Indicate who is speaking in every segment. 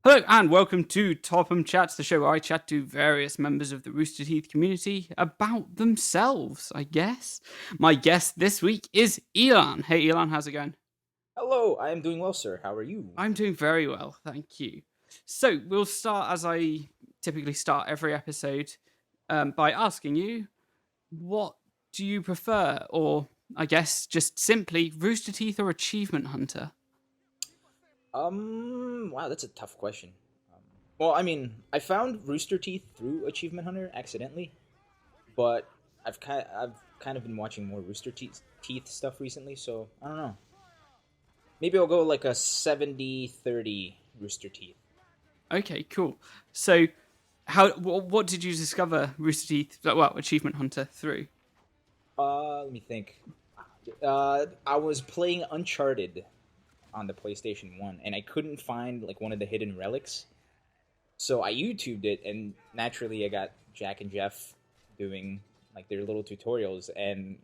Speaker 1: Hello and welcome to Topham Chats, the show where I chat to various members of the Rooster Teeth community about themselves, I guess. My guest this week is Ilan. Hey Ilan, how's it going?
Speaker 2: Hello, I am doing well, sir. How are you?
Speaker 1: I'm doing very well, thank you. So we'll start as I typically start every episode by asking you, what do you prefer? Or I guess just simply Rooster Teeth or Achievement Hunter?
Speaker 2: Wow, that's a tough question. Um, well, I mean, I found Rooster Teeth through Achievement Hunter accidentally, but I've kind of been watching more Rooster Teeth stuff recently, so I don't know. Maybe I'll go like a 70-30 Rooster Teeth.
Speaker 1: Okay, cool. So what did you discover Rooster Teeth, well, Achievement Hunter through?
Speaker 2: Let me think. I was playing Uncharted on the PlayStation 1 and I couldn't find like one of the hidden relics. So I YouTubed it, and naturally, I got Jack and Jeff doing like their little tutorials, and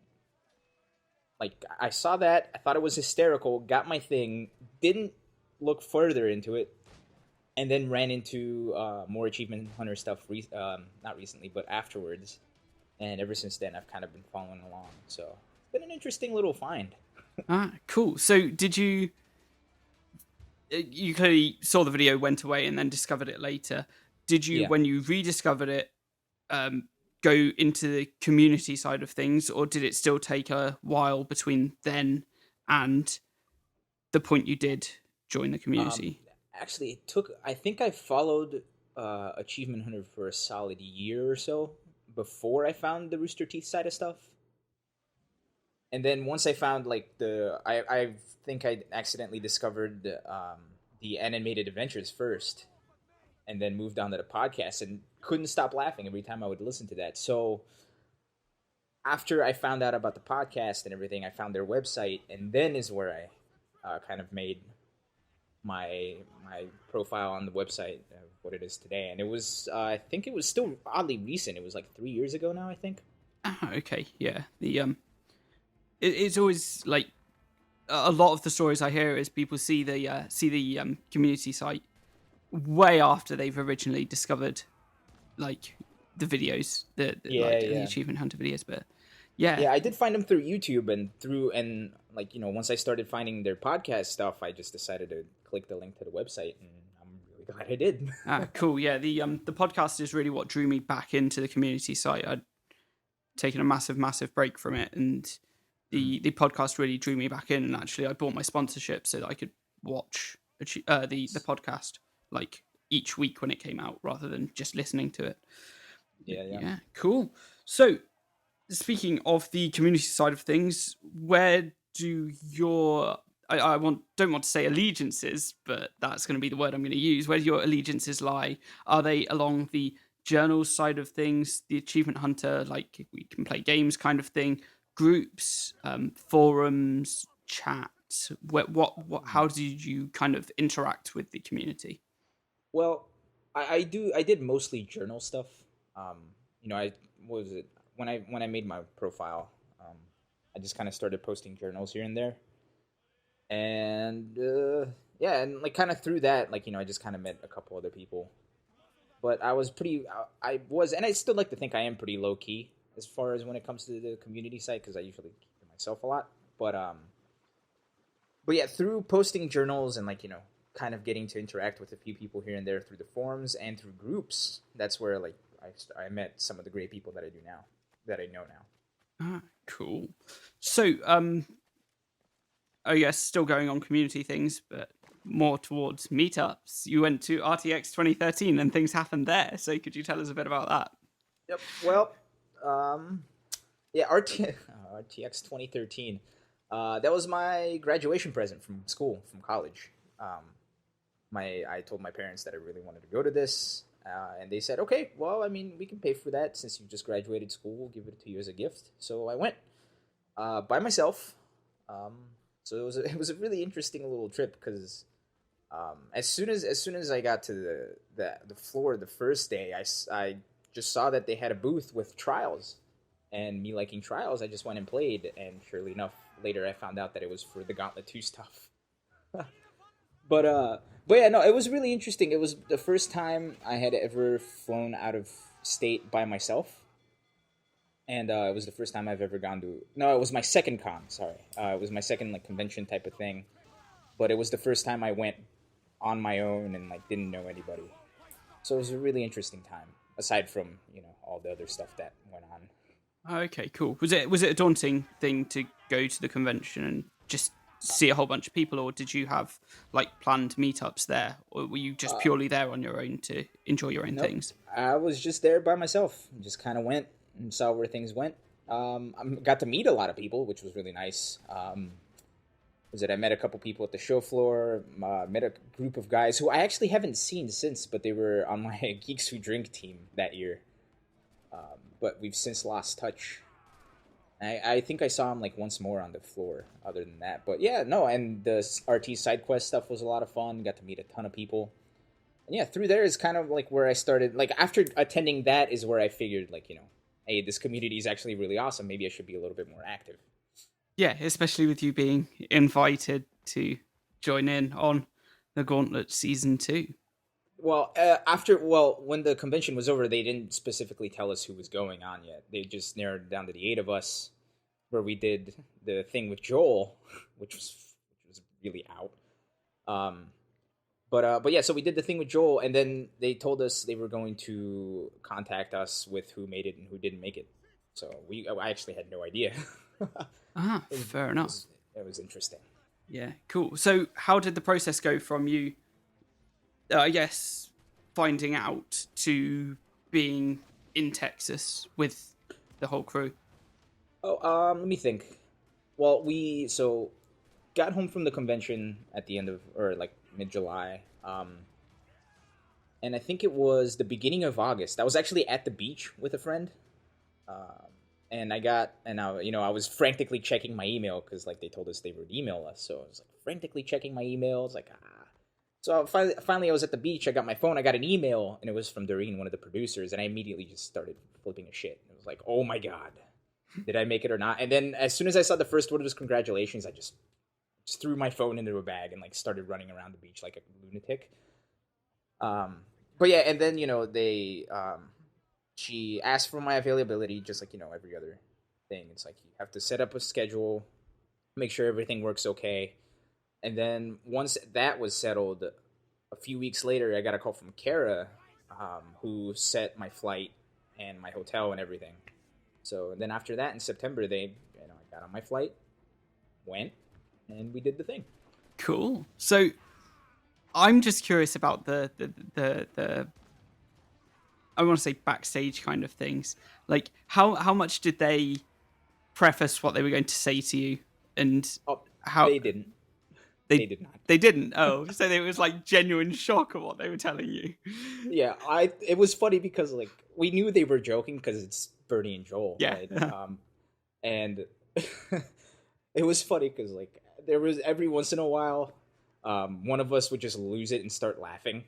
Speaker 2: like I saw that, I thought it was hysterical, got my thing, didn't look further into it, and then ran into more Achievement Hunter stuff. Not recently, but afterwards, and ever since then, I've kind of been following along. So it's been an interesting little find.
Speaker 1: Ah, cool. So did you? You clearly saw the video, went away, and then discovered it later. Did you,
Speaker 2: Yeah.
Speaker 1: when you rediscovered it, go into the community side of things, or did it still take a while between then and the point you did join the
Speaker 2: Um,
Speaker 1: community?
Speaker 2: Actually, it took. I think I followed Achievement Hunter for a solid year or so before I found the Rooster Teeth side of stuff. And then once I found like I think I accidentally discovered the animated adventures first, and then moved on to the podcast and couldn't stop laughing every time I would listen to that. So after I found out about the podcast and everything, I found their website, and then is where I kind of made my profile on the website of what it is today. And it was I think it was still oddly recent. It was like 3 years ago now, I think.
Speaker 1: Ah, okay, yeah. It's always like a lot of the stories I hear is people see the community site way after they've originally discovered like the videos,
Speaker 2: Yeah,
Speaker 1: like the
Speaker 2: yeah.
Speaker 1: achievement hunter videos. But yeah,
Speaker 2: Yeah, I did find them through YouTube and like once I started finding their podcast stuff, I just decided to click the link to the website, and I'm really glad I did.
Speaker 1: cool. Yeah, the podcast is really what drew me back into the community site. I'd taken a massive break from it, and
Speaker 2: Mhm.
Speaker 1: the podcast really drew me back in. And actually, I bought my sponsorship so that I could watch the podcast like each week when it came out, rather than just listening to it.
Speaker 2: Yeah, yeah.
Speaker 1: Yeah, cool. So speaking of the community side of things, where do your I don't want to say allegiances, but that's going to be the word I'm going to use. Where do your allegiances lie? Are they along the journal side of things, the achievement hunter, like we can play games kind of thing, groups, forums, chat? How did you kind of interact with the community?
Speaker 2: Well, I did mostly journal stuff. Um, I what was it when I made my profile. I just kind of started posting journals here and there, and yeah, and like kind of through that, like I just kind of met a couple other people. But I was pretty, I was, and I still like to think I am pretty low key as far as when it comes to the community site, because I usually keep to myself a lot. But yeah, through posting journals and kind of getting to interact with a few people here and there through the forums and through groups, that's where like I met some of the great people that I do now, that I know now.
Speaker 1: Ah, cool. So, I guess still going on community things, but more towards meetups. You went to RTX 2013 and things happened there. So could you tell us a bit about that?
Speaker 2: Yep. Well, um, yeah, RTX 2013. That was my graduation present from school, from college. I told my parents that I really wanted to go to this, and they said, "Okay, well, I mean, we can pay for that since you just graduated school. We'll give it to you as a gift." So I went by myself. Um, so it was a really interesting little trip because as soon as I got to the floor the first day, I just saw that they had a booth with trials, and me liking trials, I just went and played. And surely enough, later I found out that it was for the Gauntlet 2 stuff. But but yeah, no, it was really interesting. It was the first time I had ever flown out of state by myself, and it was the first time I've ever gone to. No, it was my second con. Sorry, it was my second like convention type of thing. But it was the first time I went on my own and like didn't know anybody. So it was a really interesting time. Aside from all the other stuff that went on.
Speaker 1: Okay, cool. Was it a daunting thing to go to the convention and just see a whole bunch of people, or did you have like planned meetups there, or were you just purely there on your own to enjoy your own
Speaker 2: Nope,
Speaker 1: things?
Speaker 2: I was just there by myself. Just kind of went and saw where things went. I got to meet a lot of people, which was really nice. Was it? I met a couple people at the show floor. Met a group of guys who I actually haven't seen since, but they were on my Geeks Who Drink team that year. But we've since lost touch. I think I saw him like once more on the floor. Other than that, but yeah, no. And the RT side quest stuff was a lot of fun. Got to meet a ton of people. And yeah, through there is kind of like where I started. Like after attending that is where I figured like hey, this community is actually really awesome. Maybe I should be a little bit more active.
Speaker 1: Yeah, especially with you being invited to join in on the Gauntlet season 2.
Speaker 2: Well, when the convention was over, they didn't specifically tell us who was going on yet. They just narrowed it down to the 8 of us, where we did the thing with Joel, which was really out. But yeah, so we did the thing with Joel, and then they told us they were going to contact us with who made it and who didn't make it. So I actually had no idea.
Speaker 1: Fair enough.
Speaker 2: It was interesting.
Speaker 1: Yeah, cool. So how did the process go from you, I guess, finding out to being in Texas with the whole crew?
Speaker 2: Oh, let me think. Well, we got home from the convention at the end of or like mid-July, and I think it was the beginning of August. I was actually at the beach with a friend, and I was frantically checking my email because like they told us they would email us, so I was like frantically checking my emails, like So finally, I was at the beach. I got my phone. I got an email, and it was from Doreen, one of the producers, and I immediately just started flipping a shit. It was like, oh my god, did I make it or not? And then as soon as I saw the first one of his congratulations, I just threw my phone into a bag and like started running around the beach like a lunatic. But yeah, and then she asked for my availability, just like every other thing. It's like you have to set up a schedule, make sure everything works okay. And then once that was settled, a few weeks later, I got a call from Kara, who set my flight and my hotel and everything. So then after that, in September, I got on my flight, went, and we did the thing.
Speaker 1: Cool. So I'm just curious about the I want to say backstage kind of things. Like how much did they preface what they were going to say to you, and how
Speaker 2: they didn't. They did not.
Speaker 1: They didn't. Oh, so it was like genuine shock of what they were telling you.
Speaker 2: Yeah, it was funny because like we knew they were joking because it's Bernie and Joel.
Speaker 1: Yeah.
Speaker 2: Right? And it was funny because like there was every once in a while, one of us would just lose it and start laughing.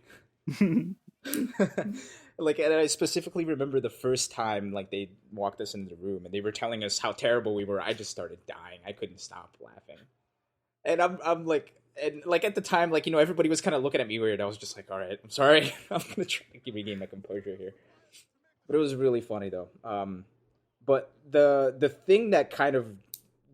Speaker 2: Like, and I specifically remember the first time like they walked us into the room and they were telling us how terrible we were. I just started dying. I couldn't stop laughing. And I'm like, and like at the time, like everybody was kind of looking at me weird. I was just like, all right, I'm sorry. I'm gonna try to regain my composure here. But it was really funny though. But the thing that kind of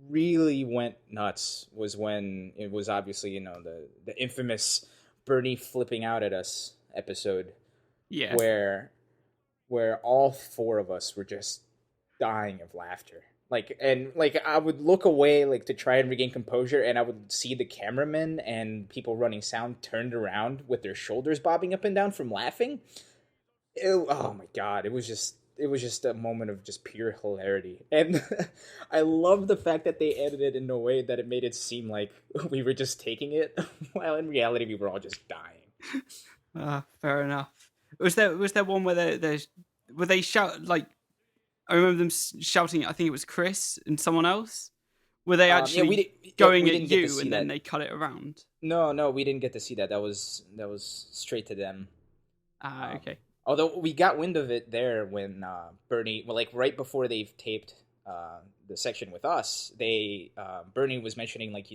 Speaker 2: really went nuts was when it was obviously the infamous Bernie flipping out at us episode.
Speaker 1: Yeah.
Speaker 2: Where all 4 of us were just dying of laughter. Like, and like I would look away like to try and regain composure, and I would see the cameramen and people running sound turned around with their shoulders bobbing up and down from laughing. Oh my god, it was just a moment of just pure hilarity. And I love the fact that they edited it in a way that it made it seem like we were just taking it, while in reality we were all just dying.
Speaker 1: Fair enough. Was there one where they shout like? I remember them shouting. I think it was Chris and someone else. Were they actually going at you and then they cut it around?
Speaker 2: No, we didn't get to see that. That was straight to them.
Speaker 1: Okay.
Speaker 2: Although we got wind of it there when Bernie, well, like right before they've taped the section with us, Bernie was mentioning like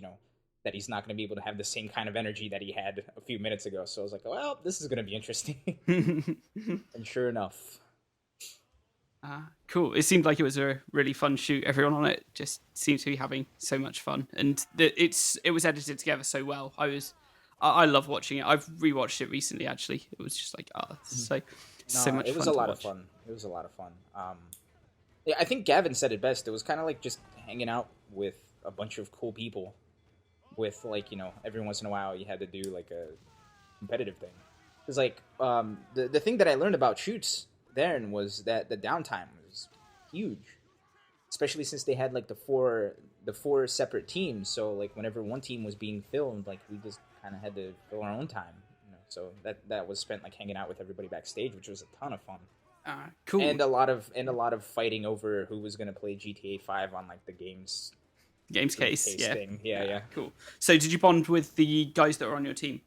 Speaker 2: that he's not going to be able to have the same kind of energy that he had a few minutes ago. So I was like, well, this is going to be interesting. And sure enough.
Speaker 1: Cool. It seemed like it was a really fun shoot. Everyone on it just seemed to be having so much fun, and it was edited together so well. I love watching it. I've rewatched it recently. Actually, it was just like so
Speaker 2: No,
Speaker 1: much.
Speaker 2: it was
Speaker 1: fun
Speaker 2: a
Speaker 1: to
Speaker 2: lot
Speaker 1: watch.
Speaker 2: of fun. It was a lot of fun. Yeah, I think Gavin said it best. It was kind of like just hanging out with a bunch of cool people. With like, every once in a while you had to do like a competitive thing. Because like the thing that I learned about shoots then was that the downtime was huge, especially since they had like the four separate teams. So like whenever one team was being filmed, like we just kind of had to fill our own time. So that was spent like hanging out with everybody backstage, which was a ton of fun.
Speaker 1: Cool.
Speaker 2: And a lot of fighting over who was gonna play GTA 5 on like the
Speaker 1: Games case. Yeah.
Speaker 2: thing. Yeah.
Speaker 1: Cool. So did you bond with the guys that were on your team?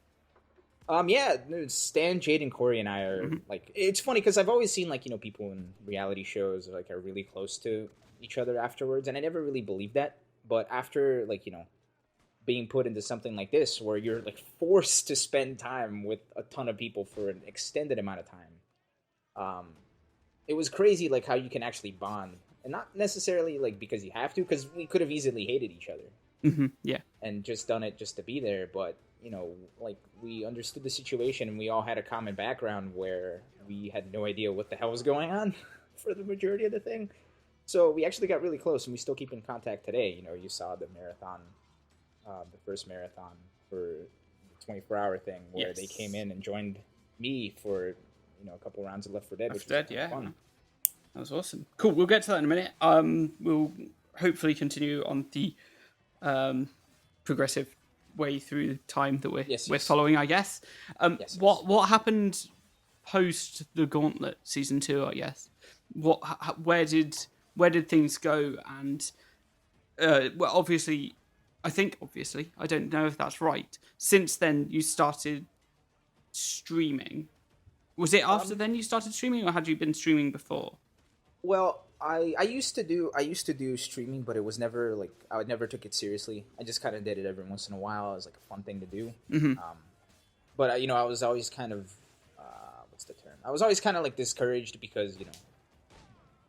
Speaker 2: Yeah, no, Stan, Jade, and Corey and I are like. It's funny because I've always seen like people in reality shows like are really close to each other afterwards, and I never really believed that. But after like being put into something like this, where you're like forced to spend time with a ton of people for an extended amount of time, it was crazy like how you can actually bond, and not necessarily like because you have to, because we could have easily hated each other.
Speaker 1: Yeah.
Speaker 2: And just done it just to be there, but like we understood the situation and we all had a common background where we had no idea what the hell was going on for the majority of the thing. So we actually got really close, and we still keep in contact today. You saw the marathon, the first marathon for the 24-hour thing, where they came in and joined me for a couple rounds of Left 4 Dead, which was fun.
Speaker 1: That was awesome. Cool. We'll get to that in a minute. We'll hopefully continue on the progressive way through time that we're following, I guess. What happened post the Gauntlet season 2? I guess where did things go? And well, obviously, I don't know if that's right. Since then, you started streaming. Was it after then you started streaming, or had you been streaming before?
Speaker 2: Well, I used to do streaming, but it was never like I never took it seriously. I just kind of did it every once in a while as like a fun thing to do. But I was always kind of what's the term? I was always kind of like discouraged because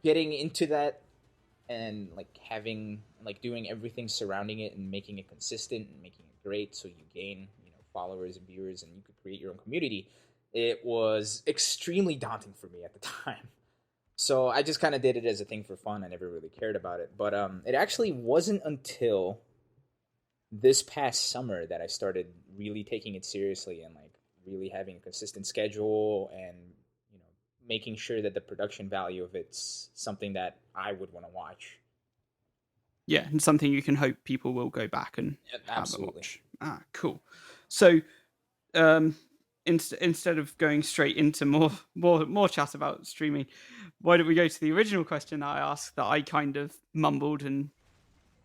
Speaker 2: getting into that and like having like doing everything surrounding it and making it consistent and making it great, so you gain followers and viewers and you could create your own community. It was extremely daunting for me at the time. So I just kind of did it as a thing for fun. I never really cared about it. But it actually wasn't until this past summer that I started really taking it seriously and like really having a consistent schedule and making sure that the production value of it's something that I would want to watch.
Speaker 1: Yeah, and something you can hope people will go back and
Speaker 2: absolutely
Speaker 1: have a watch. Cool. So, instead of going straight into more chat about streaming, why don't we go to the original question that I asked that I kind of mumbled and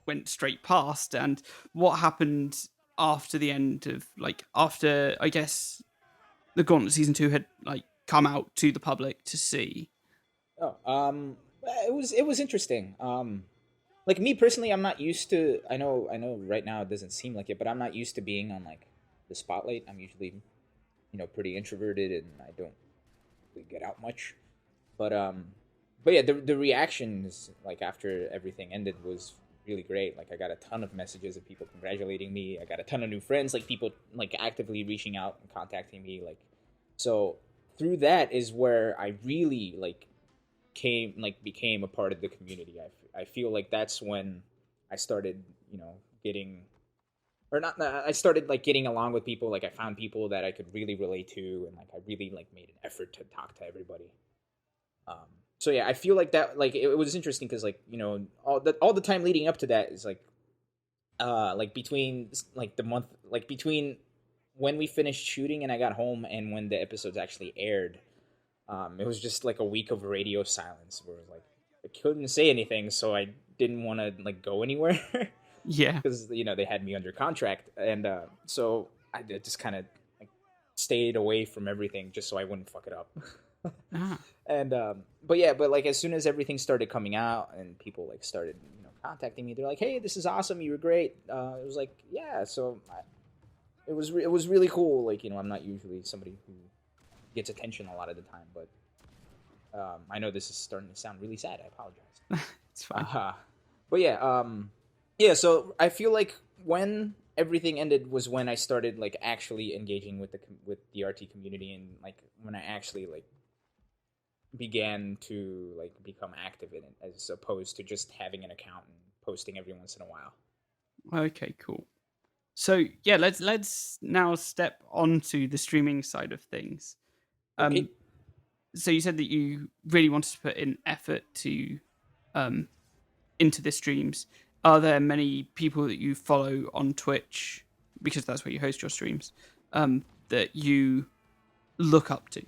Speaker 1: went straight past? And what happened after the end of after I guess the Gauntlet season 2 had come out to the public to see?
Speaker 2: It was interesting. Like me personally, I'm not used to. I know. Right now it doesn't seem like it, but I'm not used to being on like the spotlight. I'm usually, pretty introverted, and I don't really get out much. But yeah, the reactions like after everything ended was really great. Like I got a ton of messages of people congratulating me. I got a ton of new friends, like people like actively reaching out and contacting me. Like, so through that is where I really became a part of the community. I feel like that's when I started, getting, or not. I started like getting along with people. Like I found people that I could really relate to, and like I really like made an effort to talk to everybody. So yeah, I feel like that. Like it was interesting because all the time leading up to that is like between like the month, like between when we finished shooting and I got home and when the episodes actually aired. It was just like a week of radio silence where like I couldn't say anything, so I didn't want to like go anywhere.
Speaker 1: Yeah,
Speaker 2: because they had me under contract, and so I just kind of like stayed away from everything just so I wouldn't fuck it up. And but like as soon as everything started coming out and people like started contacting me. They're like, "Hey, this is awesome. You were great." It was like, yeah. So it was really cool. Like, I'm not usually somebody who gets attention a lot of the time, but I know this is starting to sound really sad. I apologize.
Speaker 1: It's fine.
Speaker 2: But yeah, yeah. So I feel like when everything ended was when I started like actually engaging with the RT community, and like when I actually like began to like become active in it, as opposed to just having an account and posting every once in a while.
Speaker 1: Okay, cool. So yeah, let's now step onto the streaming side of things.
Speaker 2: Okay.
Speaker 1: Um, so you said that you really wanted to put in effort to um into the streams. Are there many people that you follow on Twitch, because that's where you host your streams, that you look up to,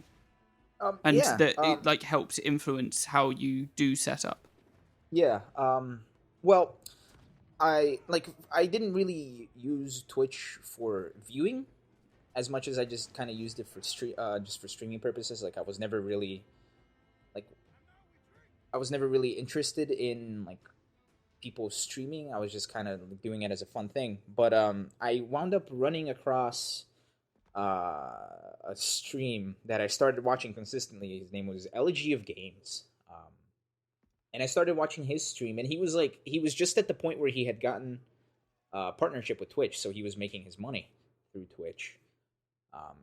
Speaker 1: and
Speaker 2: Yeah.
Speaker 1: that it like helps influence how you do set up?
Speaker 2: Yeah. Well, I didn't really use Twitch for viewing as much as I just kind of used it for just for streaming purposes. Like like I was never really interested in like people streaming. I was just kind of doing it as a fun thing. But I wound up running across a stream that I started watching consistently. His name was Elegy of Games. And I started watching his stream, and he was just at the point where he had gotten a partnership with Twitch, so he was making his money through Twitch.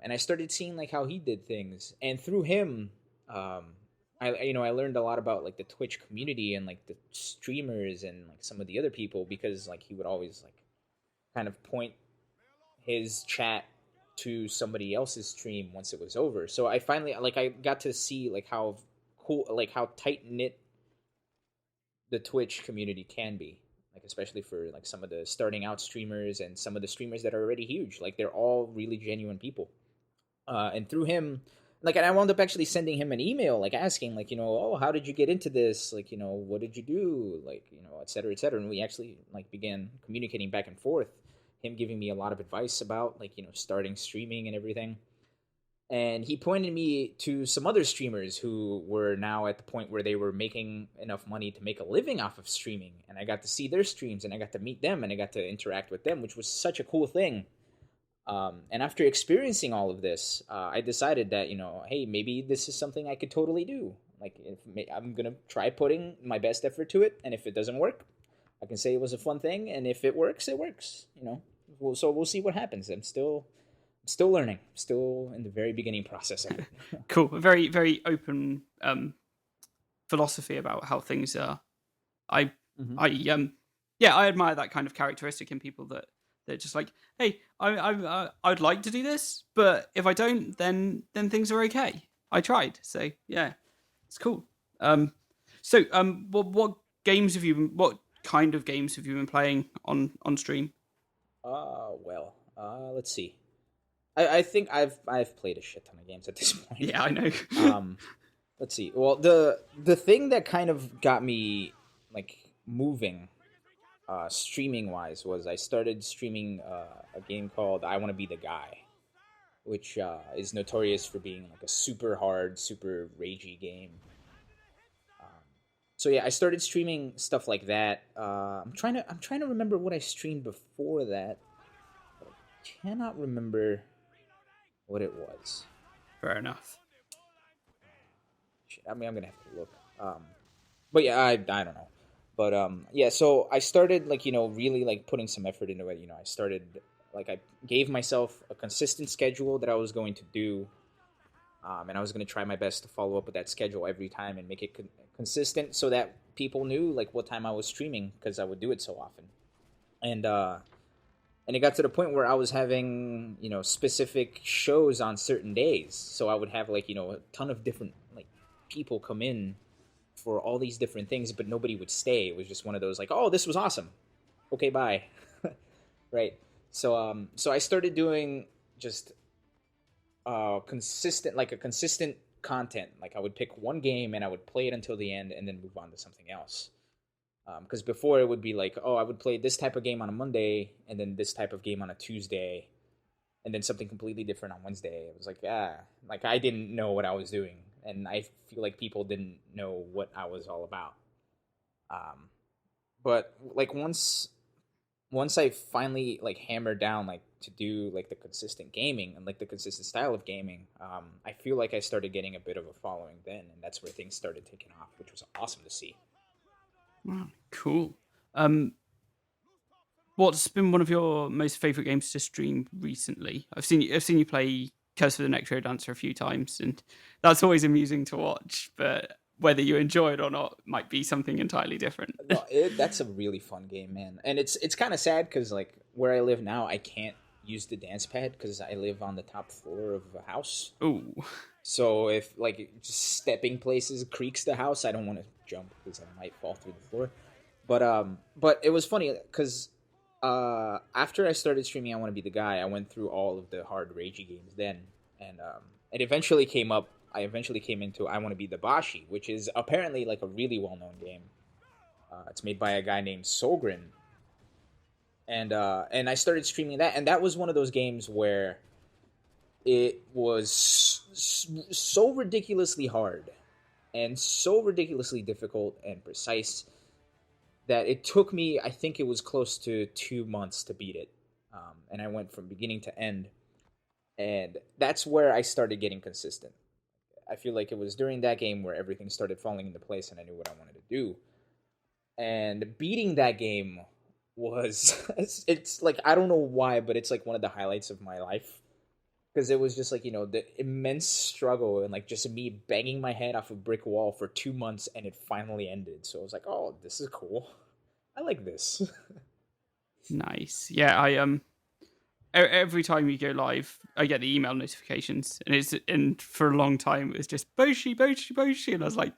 Speaker 2: And I started seeing like how he did things, and through him, I learned a lot about like the Twitch community and like the streamers and like some of the other people, because like he would always like kind of point his chat to somebody else's stream once it was over. So I finally like I got to see like how cool, like how tight knit the Twitch community can be, like especially for like some of the starting out streamers and some of the streamers that are already huge. Like they're all really genuine people. And through him, like, and I wound up actually sending him an email, like asking, like, oh, how did you get into this? Like, what did you do? Like, et cetera, et cetera. And we actually like began communicating back and forth. Him giving me a lot of advice about like starting streaming and everything. And he pointed me to some other streamers who were now at the point where they were making enough money to make a living off of streaming. And I got to see their streams, and I got to meet them, and I got to interact with them, which was such a cool thing. And after experiencing all of this, I decided that, hey, maybe this is something I could totally do. Like, I'm going to try putting my best effort to it. And if it doesn't work, I can say it was a fun thing. And if it works, it works, So we'll see what happens. I'm still learning, still in the very beginning process of it.
Speaker 1: Cool. A very, very open philosophy about how things are. I
Speaker 2: Mm-hmm.
Speaker 1: I admire that kind of characteristic in people, that they're just like, hey, I'd like to do this, but if I don't, then things are okay. I tried, so yeah, it's cool. What what kind of games have you been playing on stream?
Speaker 2: Let's see. I think I've played a shit ton of games at this point.
Speaker 1: Yeah, I know.
Speaker 2: Let's see. Well, the thing that kind of got me like moving, streaming wise, was I started streaming a game called I Want to Be the Guy, which is notorious for being like a super hard, super ragey game. So yeah, I started streaming stuff like that. I'm trying to remember what I streamed before that. But I cannot remember what it was.
Speaker 1: Fair enough.
Speaker 2: Shit, I mean, I'm gonna have to look. But yeah, I don't know. But yeah. So I started like really like putting some effort into it. I started like I gave myself a consistent schedule that I was going to do, and I was going to try my best to follow up with that schedule every time and make it consistent, so that people knew like what time I was streaming, because I would do it so often. And it got to the point where I was having specific shows on certain days, so I would have like a ton of different like people come in for all these different things, but nobody would stay. It was just one of those like, oh, this was awesome, okay, bye. Right. So I started doing just consistent content. Like I would pick one game and I would play it until the end and then move on to something else. Because before it would be like, oh, I would play this type of game on a Monday and then this type of game on a Tuesday, and then something completely different on Wednesday. It was like, like I didn't know what I was doing, and I feel like people didn't know what I was all about. but like once I finally like hammered down like to do like the consistent gaming and like the consistent style of gaming, I feel like I started getting a bit of a following then, and that's where things started taking off, which was awesome to see.
Speaker 1: Wow, cool. Um, what's been one of your most favorite games to stream recently? I've seen you play Curse of the Necro Dancer a few times, and that's always amusing to watch. But whether you enjoy it or not might be something entirely different.
Speaker 2: No, that's a really fun game, man, and it's kind of sad because like where I live now, I can't use the dance pad because I live on the top floor of a house.
Speaker 1: Ooh,
Speaker 2: So if like just stepping places creaks the house, I don't want to jump because I might fall through the floor. But it was funny because after I started streaming, I want to be the guy. I went through all of the hard ragey games then, and it eventually came up. I eventually came into I want to be the Bashi, which is apparently like a really well known game. It's made by a guy named Solgren, and I started streaming that, and that was one of those games where it was so ridiculously hard and so ridiculously difficult and precise that it took me, I think it was close to 2 months to beat it. And I went from beginning to end. And that's where I started getting consistent. I feel like it was during that game where everything started falling into place and I knew what I wanted to do. And beating that game was, it's like, I don't know why, but it's like one of the highlights of my life. Because it was just like, the immense struggle and like just me banging my head off a brick wall for 2 months and it finally ended. So I was like, oh, this is cool. I like this.
Speaker 1: nice. Yeah, every time you go live, I get the email notifications, and for a long time it was just Boshi, Boshi, Boshi, and I was like,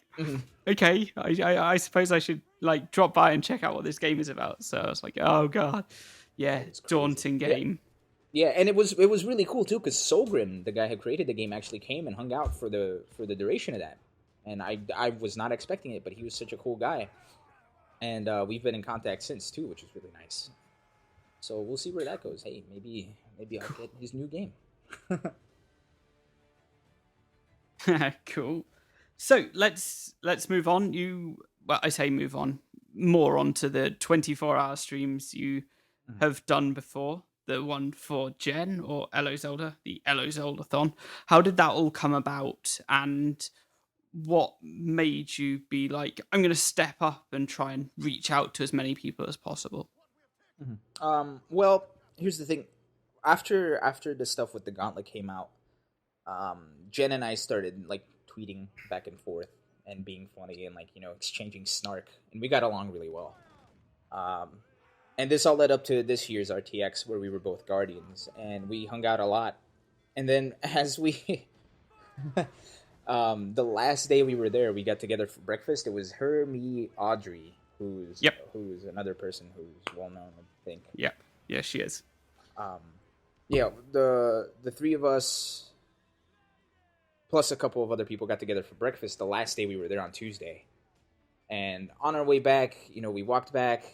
Speaker 1: okay, I suppose I should like drop by and check out what this game is about. So I was like, oh god, yeah, daunting game.
Speaker 2: Yeah, and it was really cool too because Solgren, the guy who created the game, actually came and hung out for the duration of that, and I was not expecting it, but he was such a cool guy, and we've been in contact since too, which is really nice. So we'll see where that goes. Hey, maybe I'll get his new game.
Speaker 1: Cool. So let's move on. I say move on more onto the 24-hour streams you have done before. The one for Jen or Elo Zelda, the Elo Zeldathon. How did that all come about, and what made you be like, I'm going to step up and try and reach out to as many people as possible?
Speaker 2: Well, here's the thing. After the stuff with the Gauntlet came out, Jen and I started like tweeting back and forth and being funny and like exchanging snark, and we got along really well. And this all led up to this year's RTX where we were both Guardians and we hung out a lot. And then as we the last day we were there, we got together for breakfast. It was her, me, Audrey, who's another person who's well known, I think.
Speaker 1: Yep. Yeah, she is.
Speaker 2: Yeah, the three of us plus a couple of other people got together for breakfast the last day we were there on Tuesday. And on our way back, we walked back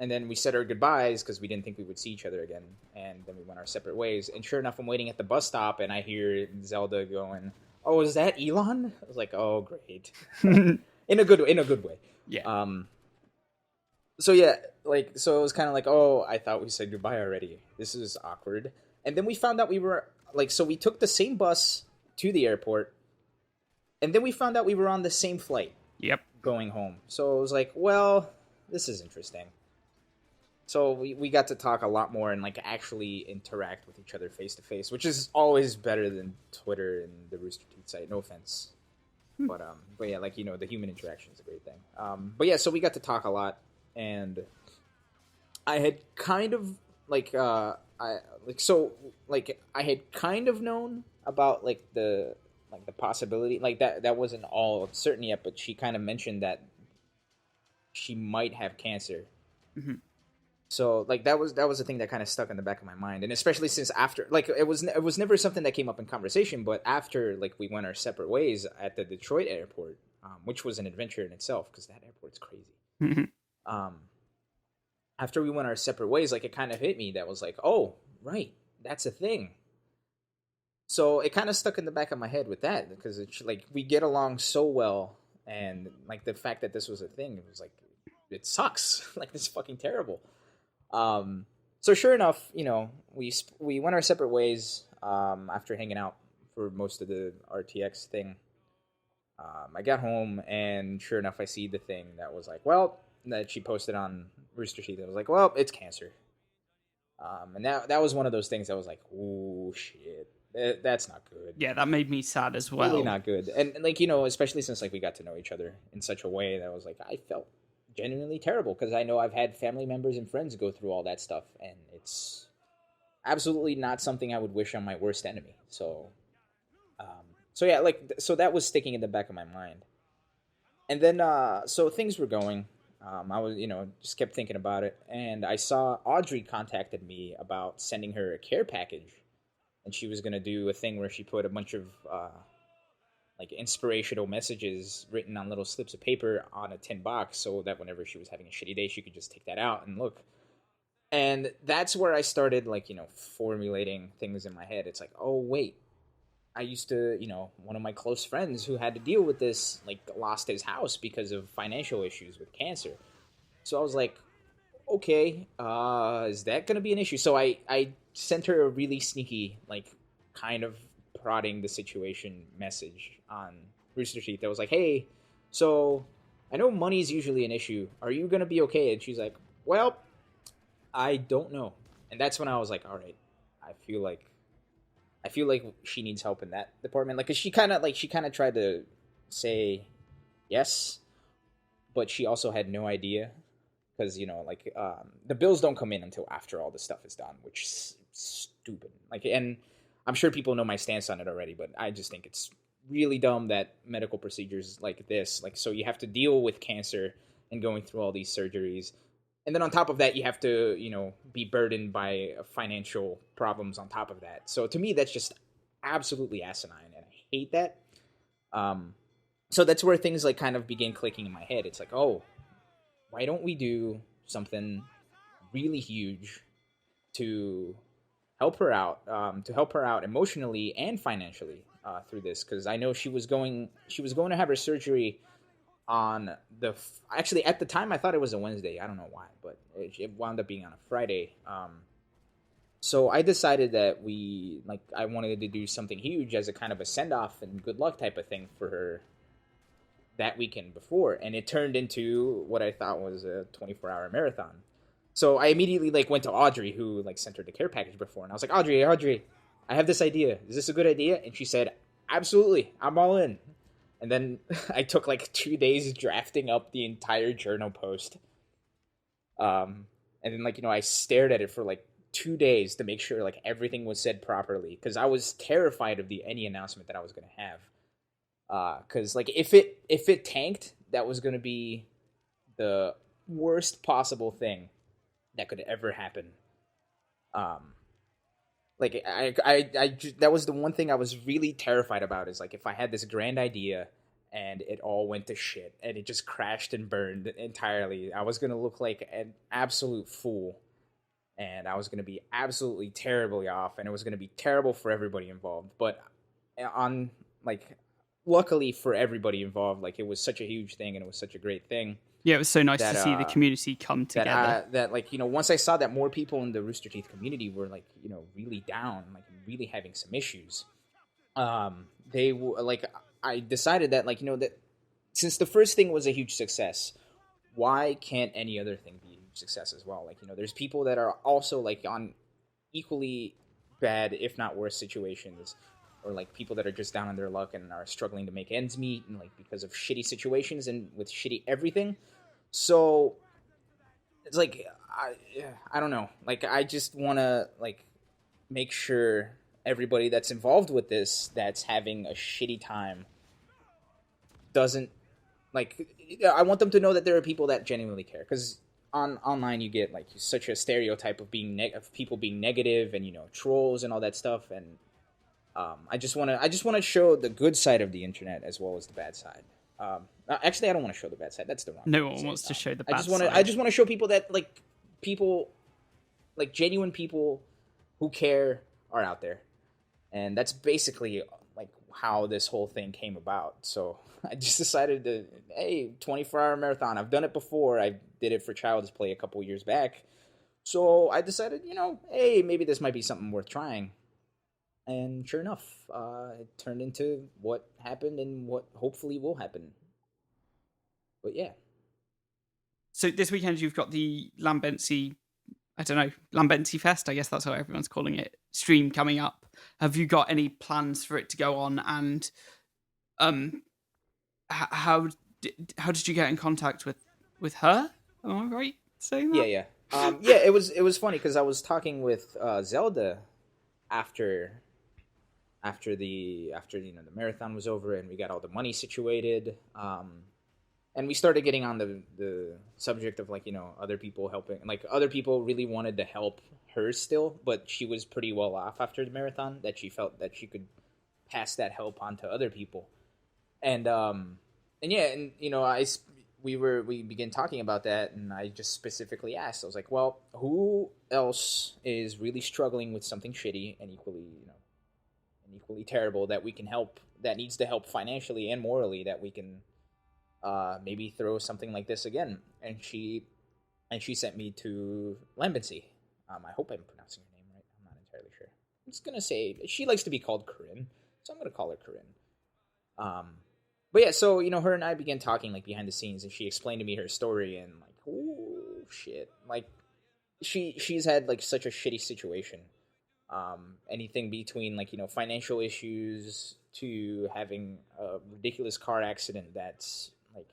Speaker 2: and then we said our goodbyes because we didn't think we would see each other again. And then we went our separate ways. And sure enough, I'm waiting at the bus stop and I hear Zelda going, "Oh, is that Ilan?" I was like, "Oh, great." in a good way.
Speaker 1: Yeah.
Speaker 2: So yeah, so it was kind of like, "Oh, I thought we said goodbye already. This is awkward." And then we found out we were so we took the same bus to the airport. And then we found out we were on the same flight.
Speaker 1: Yep.
Speaker 2: Going home. So it was like, well, this is interesting. So we got to talk a lot more and like actually interact with each other face to face, which is always better than Twitter and the Rooster Teeth site. No offense, but yeah, like the human interaction is a great thing. But yeah, so we got to talk a lot, and I had kind of I had kind of known about the possibility that wasn't all certain yet, but she kind of mentioned that she might have cancer.
Speaker 1: Mm-hmm.
Speaker 2: So that was a thing that kind of stuck in the back of my mind, and especially since after it was never something that came up in conversation, but after we went our separate ways at the Detroit airport, which was an adventure in itself because that airport's crazy.
Speaker 1: Mm-hmm.
Speaker 2: After we went our separate ways, it kind of hit me that was like, oh right, that's a thing. So it kind of stuck in the back of my head with that because it's we get along so well, and the fact that this was a thing, it was it sucks. Like, this is fucking terrible. So sure enough, we went our separate ways after hanging out for most of the RTX thing. I got home, and sure enough, I see the thing that was like, well, that she posted on Rooster Teeth. I was like, well, it's cancer. And that was one of those things that was like, oh shit, that's not good.
Speaker 1: Yeah, that made me sad as well.
Speaker 2: Really not good. And like, especially since like we got to know each other in such a way that was like, I felt genuinely terrible because I know I've had family members and friends go through all that stuff, and it's absolutely not something I would wish on my worst enemy. So yeah, like, so that was sticking in the back of my mind. And then so things were going. I was, just kept thinking about it, and I saw Audrey contacted me about sending her a care package, and she was gonna do a thing where she put a bunch of like inspirational messages written on little slips of paper on a tin box, so that whenever she was having a shitty day, she could just take that out and look. And that's where I started, like, formulating things in my head. It's like, oh wait, I used to, one of my close friends who had to deal with this, like, lost his house because of financial issues with cancer. So I was like, okay, is that going to be an issue? So I sent her a really sneaky, like, kind of prodding the situation message on Rooster Teeth that was like, hey, so I know money's usually an issue. Are you going to be okay? And she's like, well, I don't know. And that's when I was like, all right, I feel like she needs help in that department. Like, 'cause she kind of tried to say yes, but she also had no idea. Because, the bills don't come in until after all the stuff is done, which is stupid. Like, and I'm sure people know my stance on it already, but I just think it's really dumb that medical procedures like this, like, so you have to deal with cancer and going through all these surgeries. And then on top of that, you have to, be burdened by financial problems on top of that. So to me, that's just absolutely asinine, and I hate that. So that's where things, like, kind of began clicking in my head. It's like, oh, why don't we do something really huge to help her out emotionally and financially through this? Because I know she was going to have her surgery on actually, at the time I thought it was a Wednesday. I don't know why, but it wound up being on a Friday. So I decided that I wanted to do something huge as a kind of a send-off and good luck type of thing for her that weekend before, and it turned into what I thought was a 24-hour marathon. So I immediately, like, went to Audrey, who, like, sent her the care package before, and I was like, Audrey, I have this idea. Is this a good idea? And she said, absolutely, I'm all in. And then I took, like, 2 days drafting up the entire journal post. And then, like, I stared at it for, like, 2 days to make sure, like, everything was said properly, because I was terrified of any announcement that I was going to have. Because, like, if it tanked, that was going to be the worst possible thing that could ever happen. Like, that was the one thing I was really terrified about, is, like, if I had this grand idea and it all went to shit and it just crashed and burned entirely, I was going to look like an absolute fool, and I was going to be absolutely terribly off, and it was going to be terrible for everybody involved. But luckily for everybody involved, like, it was such a huge thing, and it was such a great thing.
Speaker 1: Yeah, it was so nice to see the community come together.
Speaker 2: That like, once I saw that more people in the Rooster Teeth community were, like, really down, like, really having some issues, I decided that, like, that since the first thing was a huge success, why can't any other thing be a huge success as well? Like, there's people that are also, like, on equally bad, if not worse, situations, or, like, people that are just down on their luck and are struggling to make ends meet, and, like, because of shitty situations and with shitty everything. So it's like, I don't know. Like, I just want to, like, make sure everybody that's involved with this, that's having a shitty time, doesn't, like, I want them to know that there are people that genuinely care. Because online you get, like, such a stereotype of people being negative and, trolls and all that stuff, and I just want to show the good side of the internet as well as the bad side. Actually, I don't want to show the bad side. That's the wrong.
Speaker 1: No one wants to show the bad side.
Speaker 2: I just want to show people that, like, genuine people who care are out there, and that's basically, like, how this whole thing came about. So I just decided to, hey, 24-hour marathon. I've done it before. I did it for Child's Play a couple years back. So I decided, hey, maybe this might be something worth trying. And sure enough, it turned into what happened and what hopefully will happen. But yeah.
Speaker 1: So this weekend you've got the LambencyFest, I guess that's how everyone's calling it, stream coming up. Have you got any plans for it to go on? And how did you get in contact with her? Am I right saying that?
Speaker 2: Yeah. It was funny because I was talking with Zelda after the marathon was over and we got all the money situated. And we started getting on the subject of other people helping. Like other people really wanted to help her still, but she was pretty well off after the marathon that she felt that she could pass that help on to other people. And we began talking about that, and I just specifically asked. I was like, well, who else is really struggling with something shitty and equally terrible that we can help, that needs to help financially and morally, that we can maybe throw something like this again. And she sent me to Lambency. I hope I'm pronouncing her name right. I'm not entirely sure. I'm just gonna say she likes to be called Corinne, so I'm gonna call her Corinne. But yeah, so her and I began talking like behind the scenes, and she explained to me her story, and like, oh shit, like she's had like such a shitty situation. Anything between like financial issues to having a ridiculous car accident that's like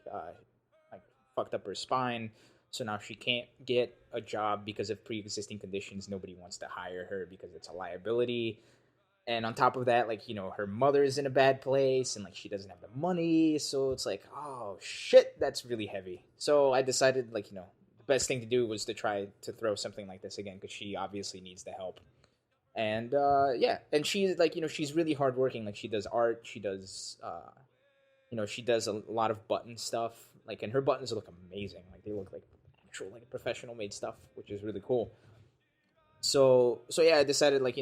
Speaker 2: fucked up her spine, so now she can't get a job because of pre-existing conditions. Nobody wants to hire her because it's a liability. And on top of that, like her mother is in a bad place, and like she doesn't have the money, so it's like, oh shit, that's really heavy. So I decided like the best thing to do was to try to throw something like this again, because she obviously needs the help. And yeah, and she's like she's really hardworking. Like she does art, she does she does a lot of button stuff. Like, and her buttons look amazing. Like they look like actual like professional made stuff, which is really cool. So yeah, I decided like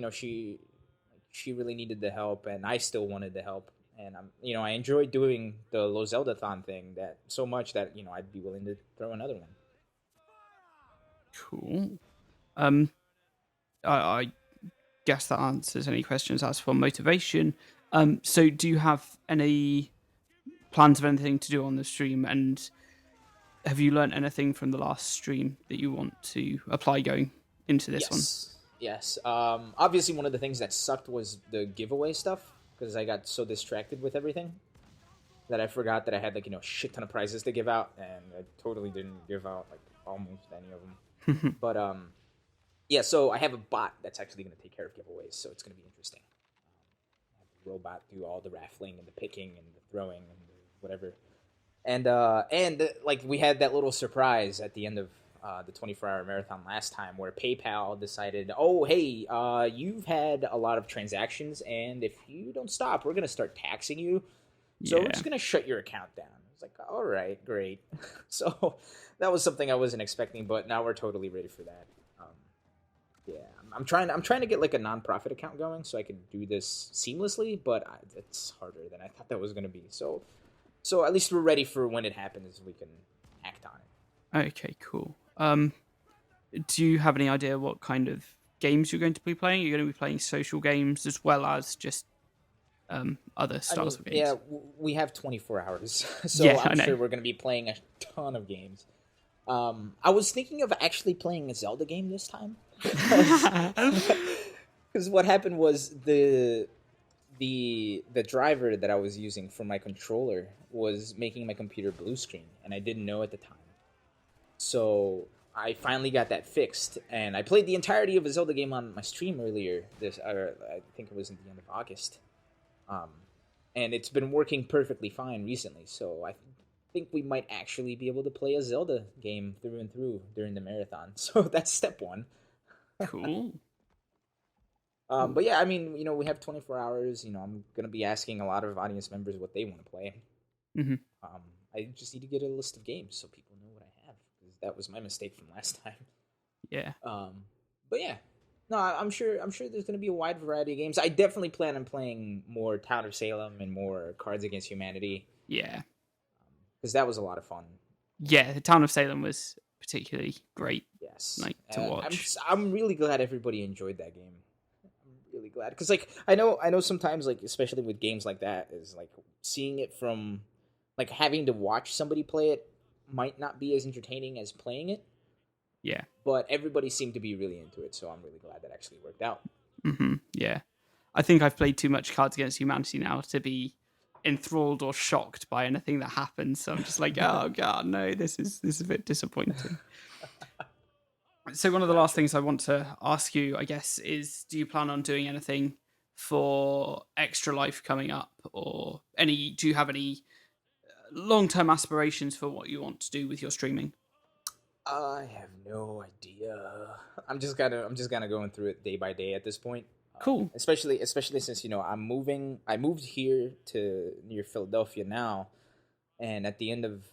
Speaker 2: she really needed the help, and I still wanted the help. And I enjoyed doing the Lozelda-thon thing that so much that I'd be willing to throw another one.
Speaker 1: Cool. I guess that answers any questions as for motivation. So do you have any plans of anything to do on the stream, and have you learned anything from the last stream that you want to apply going into this one?
Speaker 2: Yes. Obviously, one of the things that sucked was the giveaway stuff, because I got so distracted with everything that I forgot that I had like a shit ton of prizes to give out, and I totally didn't give out like almost any of them. But yeah. So I have a bot that's actually going to take care of giveaways, so it's going to be interesting. I have the robot do all the raffling and the picking and the throwing and the whatever. And like we had that little surprise at the end of the 24-hour marathon last time, where PayPal decided, oh hey, you've had a lot of transactions, and if you don't stop, we're gonna start taxing you. So we're just gonna shut your account down. I was like, all right, great. So that was something I wasn't expecting, but now we're totally ready for that. Yeah, I'm trying to get like a nonprofit account going so I can do this seamlessly, but it's harder than I thought that was gonna be. So at least we're ready for when it happens. We can act on it.
Speaker 1: Okay, cool. Do you have any idea what kind of games you're going to be playing? You're going to be playing social games as well as just other styles of games?
Speaker 2: Yeah, we have 24 hours, so
Speaker 1: yeah,
Speaker 2: I'm sure we're going to be playing a ton of games. I was thinking of actually playing a Zelda game this time. Because what happened was the driver that I was using for my controller was making my computer blue screen, and I didn't know at the time. So I finally got that fixed, and I played the entirety of a Zelda game on my stream earlier. I think it was in the end of August, and it's been working perfectly fine recently. So I think we might actually be able to play a Zelda game through and through during the marathon. So that's step one.
Speaker 1: Cool.
Speaker 2: But yeah, I mean, we have 24 hours. I'm gonna be asking a lot of audience members what they want to play.
Speaker 1: Mm-hmm.
Speaker 2: I just need to get a list of games so people know what I have, because that was my mistake from last time.
Speaker 1: Yeah.
Speaker 2: But yeah, No, I'm sure. I'm sure there's going to be a wide variety of games. I definitely plan on playing more Town of Salem and more Cards Against Humanity
Speaker 1: Yeah.
Speaker 2: because that was a lot of fun.
Speaker 1: Yeah, the Town of Salem was particularly great,
Speaker 2: Yes,
Speaker 1: like, to watch.
Speaker 2: I'm really glad everybody enjoyed that game. I'm really glad because like I know sometimes like especially with games like that is like seeing it from like having to watch somebody play it might not be as entertaining as playing it,
Speaker 1: Yeah.
Speaker 2: but everybody seemed to be really into it, so I'm really glad that actually worked out.
Speaker 1: Yeah. I think I've played too much Cards Against Humanity now to be enthralled or shocked by anything that happens. So I'm just like, oh god, no, this is a bit disappointing. So one of the last
Speaker 2: Gotcha.
Speaker 1: things I want to ask you, I guess, is do you plan on doing anything for Extra Life coming up, or any? Do you have any long-term aspirations for what you want to do with your streaming?
Speaker 2: I have no idea. I'm just kind of going through it day by day at this point.
Speaker 1: Cool.
Speaker 2: Especially since I'm moving. I moved here to near Philadelphia now, and at the end of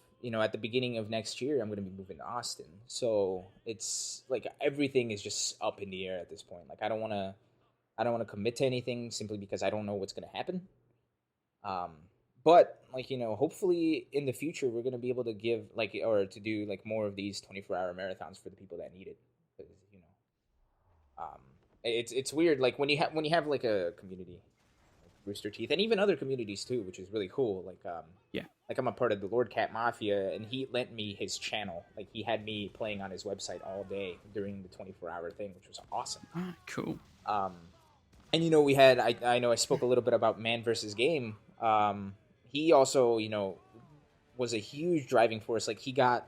Speaker 2: at the beginning of next year, I'm going to be moving to Austin. So it's like everything is just up in the air at this point. Like I don't want to commit to anything simply because I don't know what's going to happen. Um, but like hopefully in the future we're gonna be able to give like or to do like more of these 24-hour marathons for the people that need it. Because it's weird like when you have like a community, like Rooster Teeth, and even other communities too, which is really cool.
Speaker 1: Yeah.
Speaker 2: Like I'm a part of the Lord Cat Mafia, and he lent me his channel. Like he had me playing on his website all day during the 24-hour thing, which was awesome.
Speaker 1: Ah, cool.
Speaker 2: Um, and we had I know I spoke a little bit about Man versus Game. He also was a huge driving force. Like he got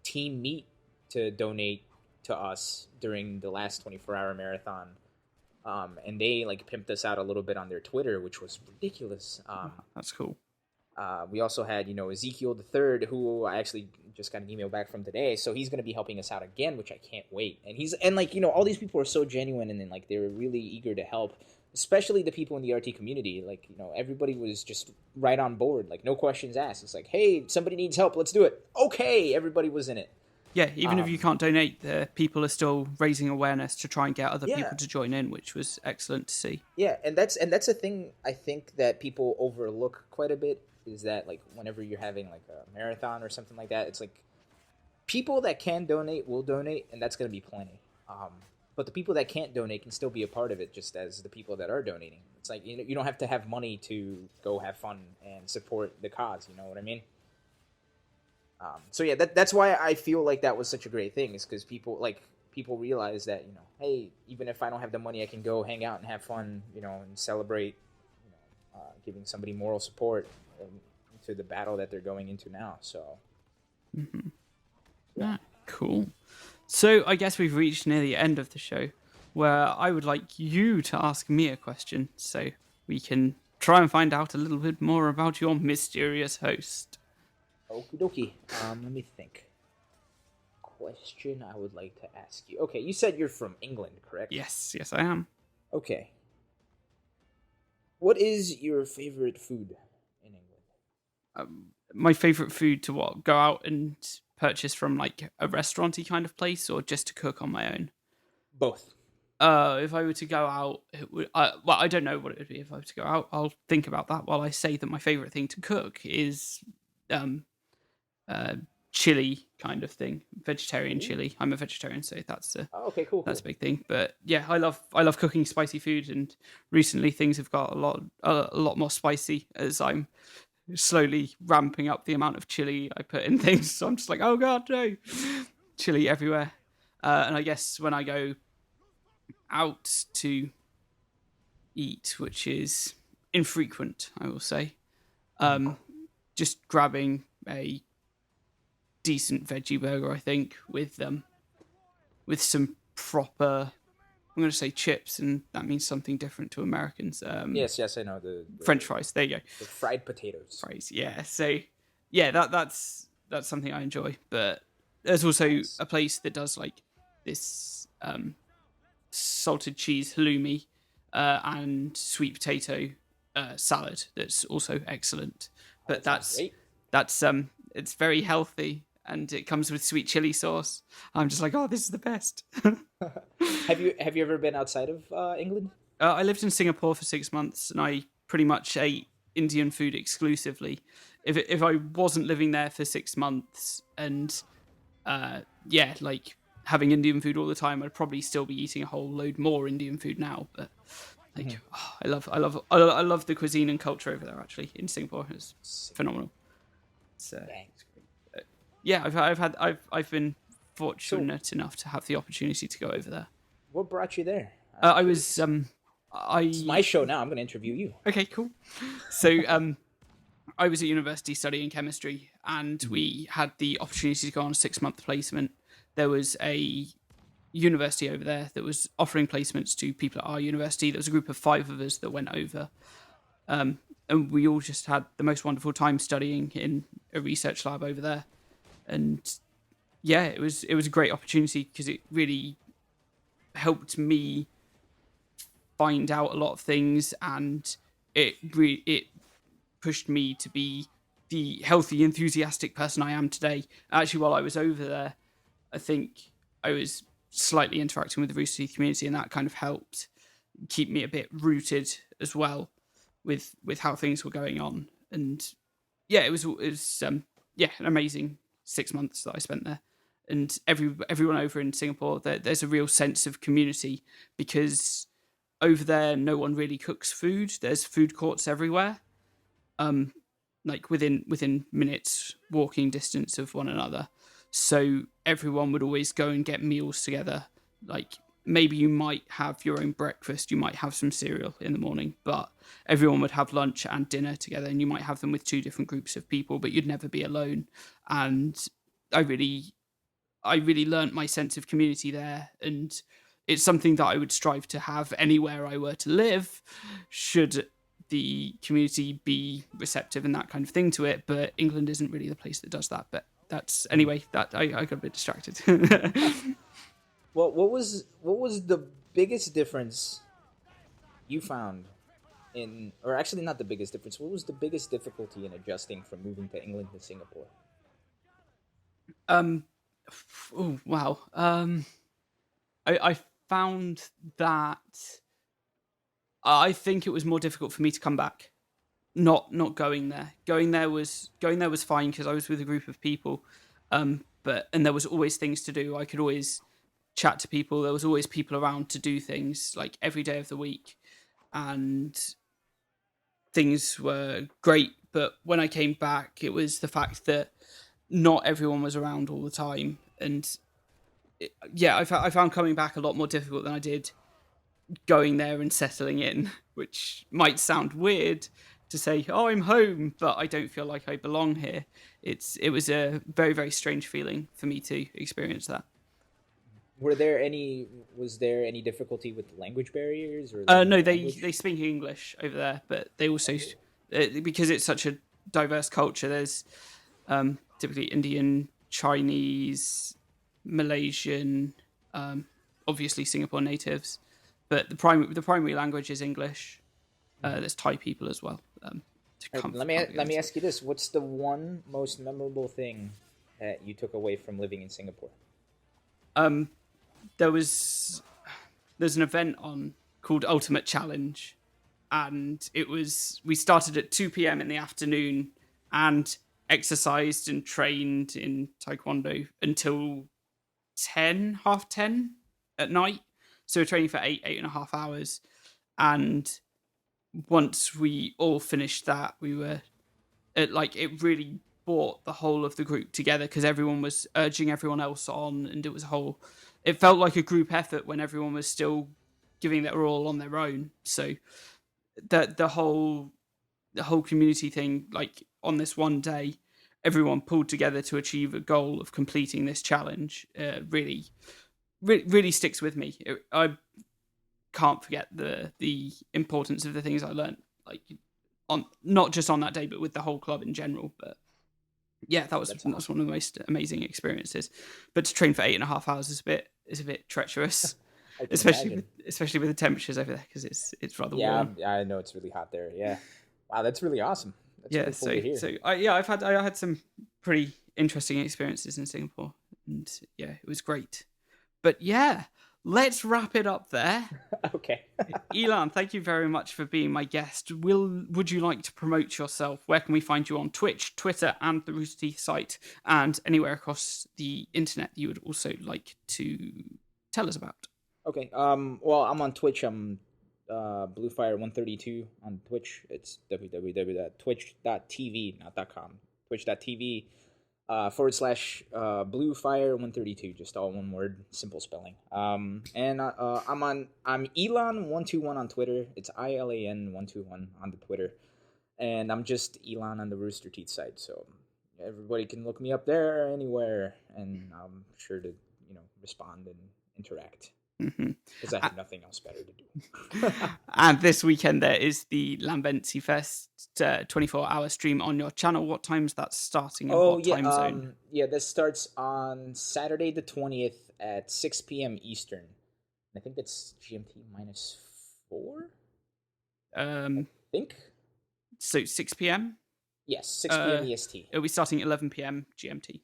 Speaker 2: Team Meat to donate to us during the last 24-hour marathon. And they like pimped us out a little bit on their Twitter, which was ridiculous.
Speaker 1: That's cool.
Speaker 2: We also had Ezekiel the Third, who I actually just got an email back from today, so he's going to be helping us out again, which I can't wait. And like all these people are so genuine, and then like they were really eager to help, especially the people in the RT community. Like everybody was just right on board, like no questions asked. It's like, hey, somebody needs help, let's do it. Okay, everybody was in it.
Speaker 1: Yeah, even if you can't donate, the people are still raising awareness to try and get other
Speaker 2: Yeah,
Speaker 1: people to join in, which was excellent to see.
Speaker 2: yeah, and that's a thing I think that people overlook quite a bit is that like whenever you're having like a marathon or something like that, it's like people that can donate will donate, and that's going to be plenty. But the people that can't donate can still be a part of it, just as the people that are donating. It's like you don't have to have money to go have fun and support the cause. You know what I mean? So yeah, that's why I feel like that was such a great thing, is because people realize that hey, even if I don't have the money, I can go hang out and have fun, and celebrate, giving somebody moral support to the battle that they're going into now. So.
Speaker 1: Ah, cool. So I guess we've reached near the end of the show, where I would like you to ask me a question, so we can try and find out a little bit more about your mysterious host.
Speaker 2: Okie dokie. Let me think. Question I would like to ask you. Okay, you said you're from England, correct?
Speaker 1: Yes, I am.
Speaker 2: Okay. What is your favorite food in England?
Speaker 1: My favorite food to go out and purchase from like a restauranty kind of place, or just to cook on my own?
Speaker 2: Both.
Speaker 1: If I were to go out, it would. Well, I don't know what it would be if I were to go out. I'll think about that while I say that my favorite thing to cook is chili kind of thing, vegetarian chili. I'm a vegetarian, so that's a
Speaker 2: Oh, okay, cool.
Speaker 1: that's a big thing. But yeah, I love cooking spicy food, and recently things have got a lot more spicy as I'm slowly ramping up the amount of chili I put in things. So I'm just like, oh god, no, chili everywhere. And I guess when I go out to eat, which is infrequent, I will say, just grabbing a decent veggie burger, I think, with some proper. I'm going to say chips, and that means something different to Americans.
Speaker 2: Yes, I know
Speaker 1: French fries. There you go.
Speaker 2: the fried potatoes.
Speaker 1: Fries. Yeah. So yeah, that's something I enjoy. But there's also
Speaker 2: Nice.
Speaker 1: a place that does like this salted cheese halloumi and sweet potato salad that's also excellent. But
Speaker 2: That sounds great.
Speaker 1: that's it's very healthy, and it comes with sweet chili sauce. I'm just like, oh, this is the best.
Speaker 2: Have you ever been outside of England?
Speaker 1: I lived in Singapore for 6 months, and I pretty much ate Indian food exclusively. If I wasn't living there for 6 months, and yeah, like having Indian food all the time, I'd probably still be eating a whole load more Indian food now. But like, oh, I love the cuisine and culture over there. Actually, in Singapore, it's phenomenal. So
Speaker 2: Thanks.
Speaker 1: yeah, I've been fortunate enough to have the opportunity to go over there.
Speaker 2: What brought you there?
Speaker 1: I was
Speaker 2: It's my show now. I'm going to interview you.
Speaker 1: Okay, cool. So I was at university studying chemistry, and we had the opportunity to go on a 6-month placement. There was a university over there that was offering placements to people at our university. There was a group of 5 of us that went over, and we all just had the most wonderful time studying in a research lab over there. And yeah, it was a great opportunity because it really helped me find out a lot of things, and it pushed me to be the healthy, enthusiastic person I am today. Actually, while I was over there, I think I was slightly interacting with the Rooster Teeth community, and that kind of helped keep me a bit rooted as well with how things were going on. And yeah, it was yeah, an amazing 6 months that I spent there. And everyone over in Singapore, there's a real sense of community because over there no one really cooks food. There's food courts everywhere, like within minutes walking distance of one another. So everyone would always go and get meals together. Like maybe you might have your own breakfast, you might have some cereal in the morning, but everyone would have lunch and dinner together, and you might have them with 2 different groups of people, but you'd never be alone. And I really learnt my sense of community there, and it's something that I would strive to have anywhere I were to live, should the community be receptive and that kind of thing to it. But England isn't really the place that does that. But that's anyway. That I got a bit distracted.
Speaker 2: Well, what was the biggest difference you found in, or actually not the biggest difference? What was the biggest difficulty in adjusting from moving to England to Singapore?
Speaker 1: Oh wow. I found that I think it was more difficult for me to come back. Not going there. Going there was fine because I was with a group of people. But there was always things to do. I could always chat to people. There was always people around to do things like every day of the week, and things were great. But when I came back, it was the fact that not everyone was around all the time, and yeah, I found coming back a lot more difficult than I did going there and settling in, which might sound weird to say, oh, I'm home, but I don't feel like I belong here. It was a very, very strange feeling for me to experience that.
Speaker 2: Was there any difficulty with language barriers or
Speaker 1: No,
Speaker 2: language?
Speaker 1: they speak English over there, but they also, because it's such a diverse culture, there's typically Indian, Chinese, Malaysian, obviously Singapore natives, but the primary language is English. There's Thai people as well.
Speaker 2: Let me ask you this: what's the one most memorable thing that you took away from living in Singapore?
Speaker 1: There's an event on called Ultimate Challenge, and we started at 2 p.m. in the afternoon and exercised and trained in Taekwondo until 10:30 at night. So we're training for 8.5 hours, and once we all finished that, we were it really brought the whole of the group together because everyone was urging everyone else on, and it felt like a group effort when everyone was still giving their all on their own. So the whole community thing, like on this one day, everyone pulled together to achieve a goal of completing this challenge. Really sticks with me. I can't forget the importance of the things I learned, like on not just on that day, but with the whole club in general. But yeah, that was one of the most amazing experiences. But to train for 8.5 hours is a bit treacherous, especially with the temperatures over there because it's rather warm.
Speaker 2: Yeah, I know it's really hot there. Yeah, wow, that's really awesome. That's really cool to hear.
Speaker 1: I had some pretty interesting experiences in Singapore, and yeah, it was great. But yeah, let's wrap it up there.
Speaker 2: Okay.
Speaker 1: Ilan, thank you very much for being my guest. Would you like to promote yourself? Where can we find you on Twitch, Twitter, and the Rooster Teeth site, and anywhere across the internet you would also like to tell us about?
Speaker 2: Okay. Well, I'm on Twitch. I'm Bluefire132 on Twitch. It's www.twitch.tv, not .com. Twitch.tv /Bluefire132, just all one word, simple spelling. And I'm Ilan121 on Twitter. It's ILAN121 on the Twitter, and I'm just Ilan on the Rooster Teeth site. So everybody can look me up there anywhere, and I'm sure to respond and interact. Because I have nothing else better to do.
Speaker 1: And this weekend there is the LambencyFest 24-hour stream on your channel. What time's that starting and what time zone?
Speaker 2: Yeah, this starts on Saturday the 20th at 6 p.m. Eastern. I think that's GMT -4? I think.
Speaker 1: So 6 p.m.?
Speaker 2: Yes, 6 p.m. EST.
Speaker 1: It'll be starting 11 p.m. GMT.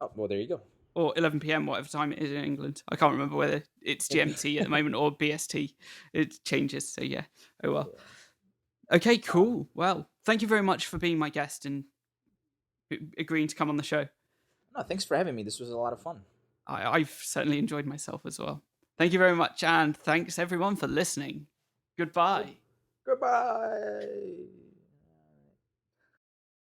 Speaker 2: Oh, well, there you go.
Speaker 1: Or 11 p.m., whatever time it is in England. I can't remember whether it's GMT at the moment or BST. It changes, so yeah. Oh, well. Okay, cool. Well, thank you very much for being my guest and agreeing to come on the show.
Speaker 2: No, thanks for having me. This was a lot of fun.
Speaker 1: I've certainly enjoyed myself as well. Thank you very much, and thanks everyone for listening. Goodbye.
Speaker 2: Goodbye.